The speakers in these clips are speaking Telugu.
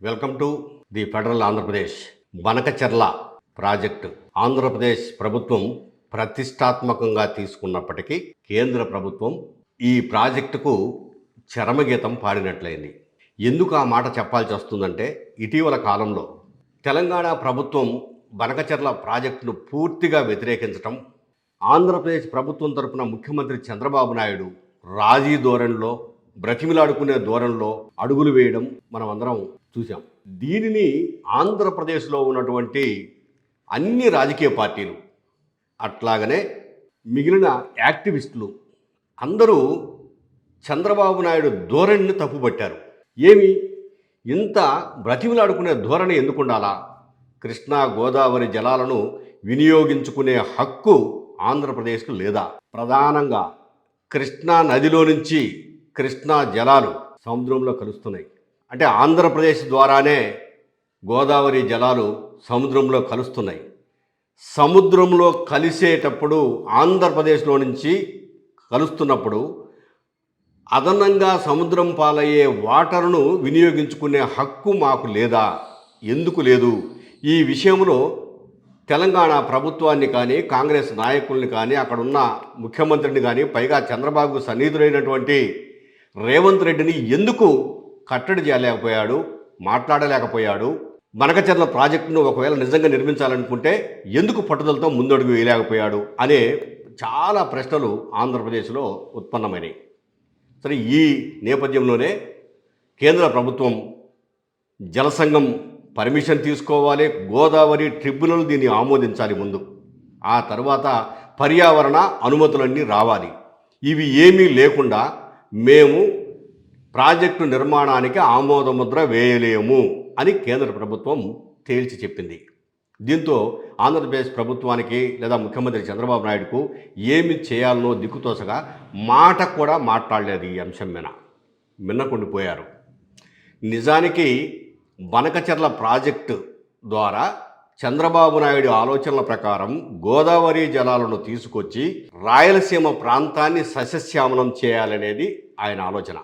Welcome to the federal Andhra Pradesh. Banakacherla project Andhra Pradesh ప్రభుత్వం ప్రతిష్టాత్మకంగా తీసుకున్నప్పటికీ కేంద్ర ప్రభుత్వం ఈ ప్రాజెక్టుకు చరమగీతం పాడినట్లయింది. ఎందుకు ఆ మాట చెప్పాల్సి వస్తుందంటే, ఇటీవల కాలంలో తెలంగాణ ప్రభుత్వం బనకచెర్ల ప్రాజెక్టును పూర్తిగా వ్యతిరేకించటం, ఆంధ్రప్రదేశ్ ప్రభుత్వం తరపున ముఖ్యమంత్రి చంద్రబాబు నాయుడు రాజీ ధోరణిలో, బ్రతిమిలాడుకునే ధోరణిలో అడుగులు వేయడం మనం అందరం చూసాం. దీనిని ఆంధ్రప్రదేశ్లో ఉన్నటువంటి అన్ని రాజకీయ పార్టీలు, అట్లాగనే మిగిలిన యాక్టివిస్టులు అందరూ చంద్రబాబు నాయుడు ధోరణిని తప్పుపట్టారు. ఏమి ఇంత బ్రతిమిలాడుకునే ధోరణి ఎందుకుండాలా? కృష్ణా గోదావరి జలాలను వినియోగించుకునే హక్కు ఆంధ్రప్రదేశ్కు లేదా? ప్రధానంగా కృష్ణా నదిలో నుంచి కృష్ణా జలాలు సముద్రంలో కలుస్తున్నాయి. అంటే ఆంధ్రప్రదేశ్ ద్వారానే గోదావరి జలాలు సముద్రంలో కలుస్తున్నాయి. సముద్రంలో కలిసేటప్పుడు, ఆంధ్రప్రదేశ్లో నుంచి కలుస్తున్నప్పుడు అదనంగా సముద్రం పాలయ్యే వాటర్ను వినియోగించుకునే హక్కు మాకు లేదా? ఎందుకు లేదు? ఈ విషయంలో తెలంగాణ ప్రభుత్వాన్ని కానీ, కాంగ్రెస్ నాయకుల్ని కానీ, అక్కడున్న ముఖ్యమంత్రిని కానీ, పైగా చంద్రబాబుకు సన్నిహితుడైనటువంటి రేవంత్ రెడ్డిని ఎందుకు కట్టడి చేయలేకపోయాడు, మాట్లాడలేకపోయాడు? బనకచెర్ల ప్రాజెక్టును ఒకవేళ నిజంగా నిర్మించాలనుకుంటే ఎందుకు పట్టుదలతో ముందడుగు వేయలేకపోయాడు అనే చాలా ప్రశ్నలు ఆంధ్రప్రదేశ్లో ఉత్పన్నమైనాయి. సరే, ఈ నేపథ్యంలోనే కేంద్ర ప్రభుత్వం జలసంఘం పర్మిషన్ తీసుకోవాలి, గోదావరి ట్రిబ్యునల్ దీన్ని ఆమోదించాలి ముందు. ఆ తర్వాత పర్యావరణ అనుమతులన్నీ రావాలి. ఇవి ఏమీ లేకుండా మేము ప్రాజెక్టు నిర్మాణానికి ఆమోదముద్ర వేయలేము అని కేంద్ర ప్రభుత్వం తేల్చి చెప్పింది. దీంతో ఆంధ్రప్రదేశ్ ప్రభుత్వానికి లేదా ముఖ్యమంత్రి చంద్రబాబు నాయుడుకు ఏమి చేయాలనో దిక్కుతోసగా మాట కూడా మాట్లాడలేదు. ఈ అంశం మీద మిన్నకుండిపోయారు. నిజానికి బనకచెర్ల ప్రాజెక్టు ద్వారా చంద్రబాబు నాయుడు ఆలోచనల ప్రకారం గోదావరి జలాలను తీసుకొచ్చి రాయలసీమ ప్రాంతాన్ని సస్యశ్యామలం చేయాలనేది ఆయన ఆలోచన.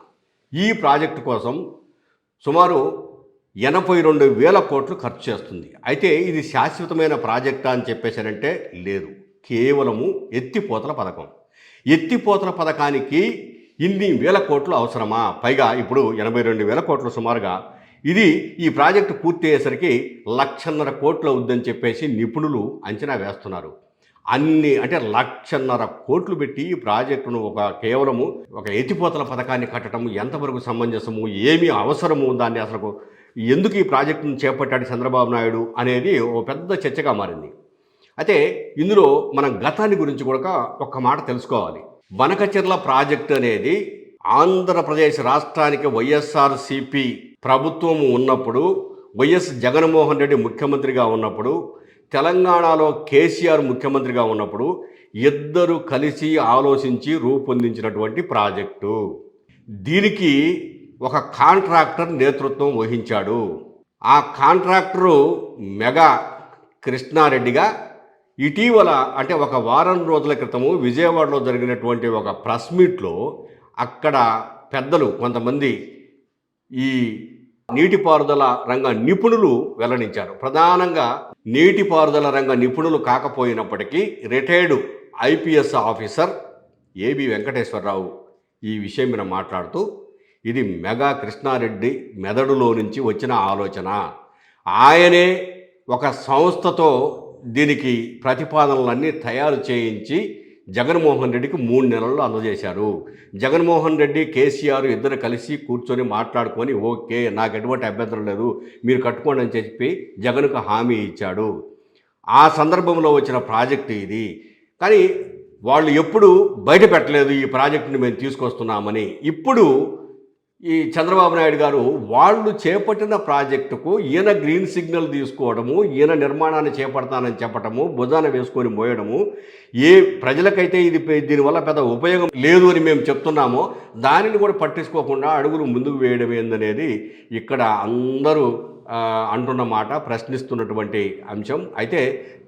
ఈ ప్రాజెక్టు కోసం సుమారు 82,000 కోట్లు ఖర్చు చేస్తుంది. అయితే ఇది శాశ్వతమైన ప్రాజెక్టా అని చెప్పేశారంటే లేదు, కేవలము ఎత్తిపోతల పథకం. ఎత్తిపోతల పథకానికి ఇన్ని వేల కోట్లు అవసరమా? పైగా ఇప్పుడు 82,000 కోట్లు సుమారుగా. ఈ ప్రాజెక్టు పూర్తి అయ్యేసరికి 1,50,000 కోట్లు అవుద్దని చెప్పేసి నిపుణులు అంచనా వేస్తున్నారు. అంటే 1,50,000 కోట్లు పెట్టి ఈ ప్రాజెక్టును కేవలము ఒక ఎత్తిపోతల పథకాన్ని కట్టడం ఎంతవరకు సమంజసము, ఏమి అవసరము, దాన్ని అసలు ఎందుకు ఈ ప్రాజెక్టును చేపట్టాడు చంద్రబాబు నాయుడు అనేది ఓ పెద్ద చర్చగా మారింది. అయితే ఇందులో మనం గతాన్ని గురించి కూడా ఒక్క మాట తెలుసుకోవాలి. బనకచెర్ల ప్రాజెక్టు అనేది ఆంధ్రప్రదేశ్ రాష్ట్రానికి వైఎస్ఆర్సీపీ ప్రభుత్వం ఉన్నప్పుడు, వైఎస్ జగన్మోహన్ రెడ్డి ముఖ్యమంత్రిగా ఉన్నప్పుడు, తెలంగాణలో కేసీఆర్ ముఖ్యమంత్రిగా ఉన్నప్పుడు ఇద్దరు కలిసి ఆలోచించి రూపొందించినటువంటి ప్రాజెక్టు. దీనికి ఒక కాంట్రాక్టర్ నేతృత్వం వహించాడు. ఆ కాంట్రాక్టరు మెగా కృష్ణారెడ్డిగా ఇటీవల, అంటే ఒక వారం రోజుల క్రితము విజయవాడలో జరిగినటువంటి ఒక ప్రెస్ మీట్లో అక్కడ పెద్దలు కొంతమంది ఈ నీటిపారుదల రంగ నిపుణులు వెల్లడించారు. ప్రధానంగా నీటిపారుదల రంగ నిపుణులు కాకపోయినప్పటికీ retired IPS officer A B Venkateswara Rao ఈ విషయం మీద మాట్లాడుతూ, ఇది మెగా కృష్ణారెడ్డి మెదడులో నుంచి వచ్చిన ఆలోచన. ఆయనే ఒక సంస్థతో దీనికి ప్రతిపాదనలన్నీ తయారు చేయించి జగన్మోహన్ రెడ్డికి 3 నెలల్లో అందజేశారు. జగన్మోహన్ రెడ్డి, కేసీఆర్ ఇద్దరు కలిసి కూర్చొని మాట్లాడుకొని, ఓకే నాకు ఎటువంటి అభ్యంతరం లేదు, మీరు కట్టుకోండి అని చెప్పి జగన్కు హామీ ఇచ్చాడు. ఆ సందర్భంలో వచ్చిన ప్రాజెక్టు ఇది. కానీ వాళ్ళు ఎప్పుడు బయట పెట్టలేదు ఈ ప్రాజెక్టుని మేము తీసుకొస్తున్నామని. ఇప్పుడు ఈ చంద్రబాబు నాయుడు గారు వాళ్ళు చేపట్టిన ప్రాజెక్టుకు ఈయన గ్రీన్ సిగ్నల్ తీసుకోవడము, ఈయన నిర్మాణాన్ని చేపడతానని చెప్పటము, భుజాన వేసుకొని మోయడము, ఏ ప్రజలకైతే దీనివల్ల పెద్ద ఉపయోగం లేదు అని మేము చెప్తున్నామో దానిని కూడా పట్టించుకోకుండా అడుగులు ముందుకు వేయడం ఏందనేది ఇక్కడ అందరూ అంటున్న మాట, ప్రశ్నిస్తున్నటువంటి అంశం. అయితే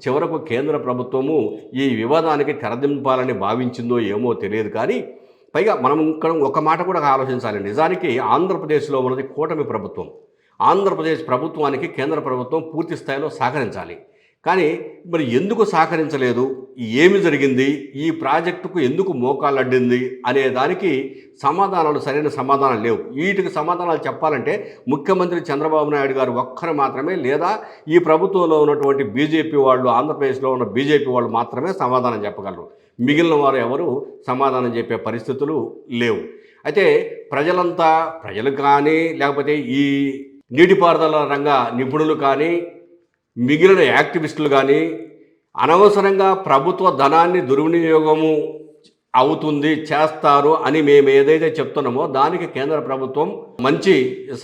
చివరకు కేంద్ర ప్రభుత్వము ఈ వివాదానికి తెరదింపాలని భావించిందో ఏమో తెలియదు. కానీ పైగా మనం ఇక్కడ ఒక మాట కూడా ఆలోచించాలి. నిజానికి ఆంధ్రప్రదేశ్లో ఉన్నది కూటమి ప్రభుత్వం. ఆంధ్రప్రదేశ్ ప్రభుత్వానికి కేంద్ర ప్రభుత్వం పూర్తి స్థాయిలో సహకరించాలి. కానీ మరి ఎందుకు సహకరించలేదు, ఏమి జరిగింది, ఈ ప్రాజెక్టుకు ఎందుకు మోకాళ్ళడ్డింది అనే దానికి సరైన సమాధానాలు లేవు. వీటికి సమాధానాలు చెప్పాలంటే ముఖ్యమంత్రి చంద్రబాబు నాయుడు గారు ఒక్కరు మాత్రమే, లేదా ఈ ప్రభుత్వంలో ఉన్నటువంటి బీజేపీ వాళ్ళు, ఆంధ్రప్రదేశ్లో ఉన్న బీజేపీ వాళ్ళు మాత్రమే సమాధానం చెప్పగలరు. మిగిలిన వారు ఎవరు సమాధానం చెప్పే పరిస్థితులు లేవు. అయితే ప్రజలు కానీ, లేకపోతే ఈ నీటిపారుదల రంగ నిపుణులు కానీ, మిగిలిన యాక్టివిస్టులు కానీ అనవసరంగా ప్రభుత్వ ధనాన్ని దుర్వినియోగము చేస్తారు అని మేము ఏదైతే చెప్తున్నామో దానికి కేంద్ర ప్రభుత్వం మంచి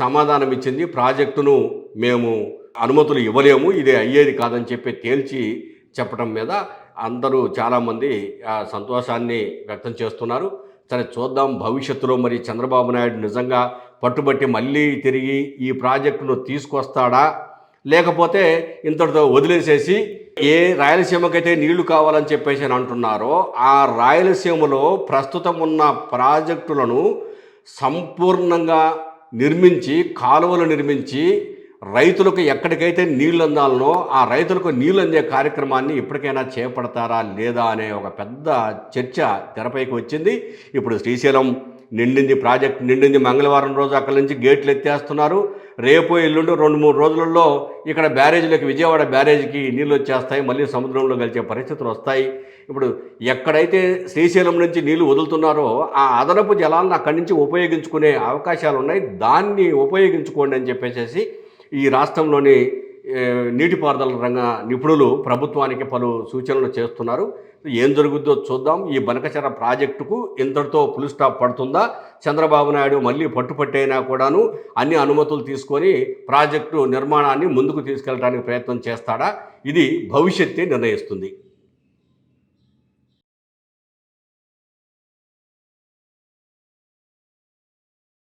సమాధానం ఇచ్చింది. ప్రాజెక్టును మేము అనుమతులు ఇవ్వలేము, ఇది అయ్యేది కాదని చెప్పి తేల్చి చెప్పడం మీద అందరూ చాలామంది సంతోషాన్ని వ్యక్తం చేస్తున్నారు. సరే, చూద్దాం భవిష్యత్తులో మరి చంద్రబాబు నాయుడు నిజంగా పట్టుబట్టి మళ్ళీ తిరిగి ఈ ప్రాజెక్టును తీసుకొస్తాడా, లేకపోతే ఇంతటితో వదిలేసేసి ఏ రాయలసీమకైతే నీళ్లు కావాలని చెప్పేసి అని అంటున్నారో ఆ రాయలసీమలో ప్రస్తుతం ఉన్న ప్రాజెక్టులను సంపూర్ణంగా నిర్మించి, కాలువలు నిర్మించి రైతులకు ఎక్కడికైతే నీళ్ళు అందాలనో ఆ రైతులకు నీళ్ళు అందే కార్యక్రమాన్ని ఇప్పటికైనా చేపడతారా లేదా అనే ఒక పెద్ద చర్చ తెరపైకి వచ్చింది. ఇప్పుడు శ్రీశైలం ప్రాజెక్ట్ నిండింది. మంగళవారం రోజు అక్కడి నుంచి గేట్లు ఎత్తేస్తున్నారు. రేపు ఎల్లుండి 2-3 రోజులలో ఇక్కడ బ్యారేజీలకు, విజయవాడ బ్యారేజీకి నీళ్ళు వచ్చేస్తాయి, మళ్ళీ సముద్రంలో కలిసే పరిస్థితులు వస్తాయి. ఇప్పుడు ఎక్కడైతే శ్రీశైలం నుంచి నీళ్లు వదులుతున్నారో ఆ అదనపు జలాలను అక్కడి నుంచి ఉపయోగించుకునే అవకాశాలు ఉన్నాయి, దాన్ని ఉపయోగించుకోండి అని చెప్పేసి ఈ రాష్ట్రంలోని నీటిపారుదల రంగ నిపుణులు ప్రభుత్వానికి పలు సూచనలు చేస్తున్నారు. ఏం జరుగుద్దో చూద్దాం. ఈ బనకచెర్ల ప్రాజెక్టుకు ఇంతటితో ఫుల్ స్టాప్ పడుతుందా, చంద్రబాబు నాయుడు మళ్ళీ పట్టుపట్టైనా కూడాను అన్ని అనుమతులు తీసుకొని ప్రాజెక్టు నిర్మాణాన్ని ముందుకు తీసుకెళ్ళడానికి ప్రయత్నం చేస్తాడా, ఇది భవిష్యత్తే నిర్ణయిస్తుంది.